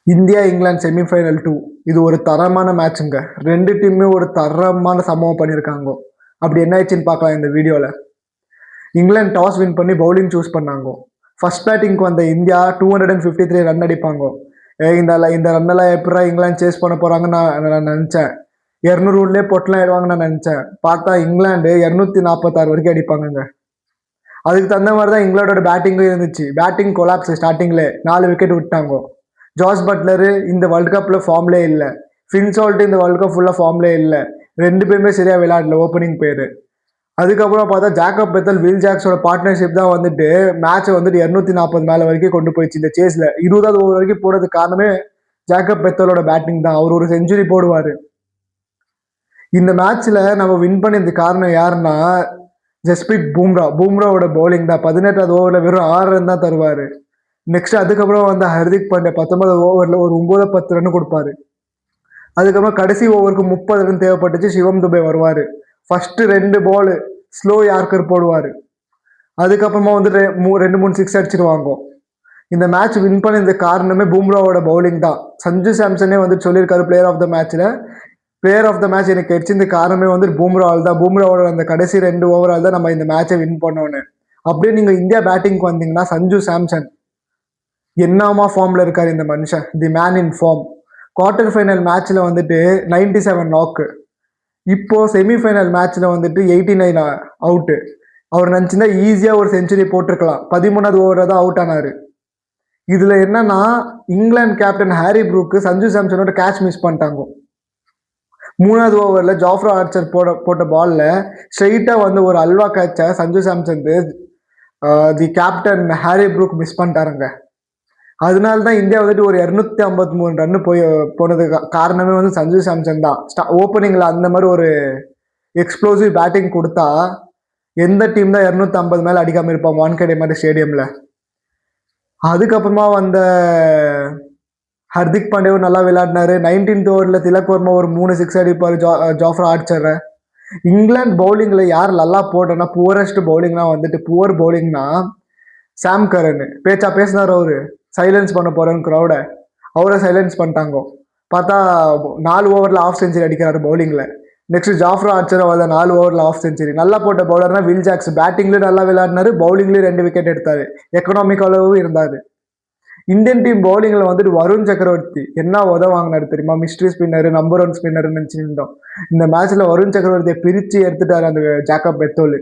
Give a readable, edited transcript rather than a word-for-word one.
India England semi-final 2 இது ஒரு தரமான மேட்சுங்க. 2 டீமுமே ஒரு தரமான சம்பவம் பண்ணியிருக்காங்க. அப்படி என்ன ஆயிடுச்சுன்னு பார்க்கலாம் இந்த வீடியோவில். இங்கிலாந்து டாஸ் வின் பண்ணி பவுலிங் சூஸ் பண்ணாங்க. ஃபர்ஸ்ட் பேட்டிங்க்கு வந்த இந்தியா 253 ரன் அடிப்பாங்க. இந்த ரன்னெல்லாம் எப்படா இங்கிலாந்து சேஸ் பண்ண போகிறாங்கன்னு நான் நினச்சேன். 200 ரூல்லே பொட்டலாம் ஆயிடுவாங்கன்னு நான் நினச்சேன். பார்த்தா இங்கிலாந்து 246 வரைக்கும் அடிப்பாங்கங்க. அதுக்கு தகுந்த மாதிரி தான் இங்கிலாண்டோட பேட்டிங்கும் இருந்துச்சு. பேட்டிங் கொலாப்ஸ் ஸ்டார்டிங்ல 4 விக்கெட் விட்டாங்க. ஜாஸ் பட்லரு இந்த வேர்ல்டு கப்பில் ஃபார்ம்லே இல்லை. ஃபின் சால்ட் இந்த வேர்ல்டு கப் ஃபுல்லாக ஃபார்ம்லே இல்லை. 2 பேருமே சரியாக விளையாடல ஓப்பனிங் பேர். அதுக்கப்புறம் பார்த்தா ஜாக்கப் பெத்தல் வில் ஜாக்ஸோட பார்ட்னர்ஷிப் தான் வந்துட்டு மேட்சை வந்துட்டு 240 மேலே வரைக்கும் கொண்டு போயிடுச்சு. இந்த சேஸில் 20வது ஓவர் வரைக்கும் போடுறதுக்கு காரணமே ஜாக்கப் பெத்தலோட பேட்டிங் தான். அவர் ஒரு செஞ்சுரி போடுவார். இந்த மேட்ச்சில் நம்ம வின் பண்ணது காரணம் யாருன்னா ஜஸ்பிரீத் பூம்ராவோட பவுலிங் தான். 18வது ஓவரில் வெறும் 6 ரன் தான் தருவார். நெக்ஸ்ட் அதுக்கப்புறம் வந்து ஹர்திக் பாண்டியா 19வது ஓவரில் ஒரு 9-10 ரன் கொடுப்பாரு. அதுக்கப்புறம் கடைசி ஓவருக்கு 30 ரன் தேவைப்பட்டுச்சு. சிவம் துபே வருவார். ஃபர்ஸ்ட் 2 பால் ஸ்லோ யார்கர் போடுவார். அதுக்கப்புறமா வந்து 2-3 சிக்ஸ் அடிச்சிருவாங்க. இந்த மேட்ச் வின் பண்ணது காரணமே பூம்ராவோட பவுலிங் தான். சஞ்சு சாம்சனே வந்து சொல்லியிருக்காரு பிளேயர் ஆஃப் த மேட்ச் எனக்கு கிடைச்சிருந்த காரணமே வந்து பூம்ராவால் தான். பூம்ராவோட அந்த கடைசி 2 ஓவரால் தான் நம்ம இந்த மேட்சை வின் பண்ணோன்னு. அப்படியே நீங்கள் இந்தியா பேட்டிங்க்கு வந்தீங்கன்னா சஞ்சு சாம்சன் என்னமா ஃபார்ம்ல இருக்காரு இந்த மனுஷன். The man in form. Quarter final மேட்ச்ல வந்துட்டு 97 நாக்கு. இப்போ செமிஃபைனல் மேட்ச்ல வந்துட்டு 89 அவுட்டு. அவர் நினச்சிருந்தா ஈஸியாக ஒரு செஞ்சுரி போட்டிருக்கலாம். 13வது ஓவரை தான் அவுட் ஆனாரு. இதுல என்னன்னா England captain Harry Brook Sanju சாம்சனோட கேட்ச் மிஸ் பண்ணிட்டாங்க. 3வது ஓவரில் ஜாஃப்ரா ஆர்ச்சர் போட்ட பால்ல ஸ்ட்ரெயிட்டாக வந்து ஒரு அல்வா கேட்சை Sanju Samson the captain Harry Brook miss பண்ணிட்டாருங்க. அதனால தான் இந்தியா வந்துட்டு ஒரு 253 ரன்னு போனதுக்கு காரணமே வந்து சஞ்சு சாம்சன் தான். ஓப்பனிங்கில் அந்த மாதிரி ஒரு எக்ஸ்ப்ளோசிவ் பேட்டிங் கொடுத்தா எந்த டீம் தான் 250 மேலே அடிக்காமல் இருப்பாங்க வான்கடே மாதிரி ஸ்டேடியமில். அதுக்கப்புறமா வந்த ஹர்திக் பாண்டியாவும் நல்லா விளையாடினாரு. 19th ஓவரில் திலக் வர்மா ஒரு 3 சிக்ஸ் அடிப்பார் ஜாஃப்ரா ஆர்ச்சரை. இங்கிலாந்து பவுலிங்கில் யார் நல்லா போட்டோன்னா புவரஸ்ட் பவுலிங்னா வந்துட்டு புவர் பவுலிங்னா சாம் கரன் பேசினார். அவரு சைலன்ஸ் பண்ண போறேன்னு க்ரௌட அவரை சைலன்ஸ் பண்ணிட்டாங்க. பார்த்தா 4 ஓவரில் ஆஃப் செஞ்சுரி அடிக்கிறாரு பவுலிங்கில். நெக்ஸ்ட் ஜாஃப்ரா ஆர்ச்சர் அவள் 4 ஓவரில் ஆஃப் செஞ்சுரி. நல்லா போட்ட பவுலர்னா வில் ஜாக்ஸ். பேட்டிங்லேயும் நல்லா விளையாடினாரு, பவுலிங்லேயும் 2 விக்கெட் எடுத்தாரு. எக்கனாமிக்காகவும் இருந்தார். இந்தியன் டீம் பவுலிங்கில் வந்துட்டு வருண் சக்கரவர்த்தி என்ன வாங்கினாரு தெரியுமா? Mystery spinner, number 1 ஸ்பின்னர்னு நினச்சிருந்தோம். இந்த மேட்ச்ல வருண் சக்கரவர்த்தியை பிரித்து எடுத்துட்டாரு அந்த ஜாக்கப் பெத்தோல்.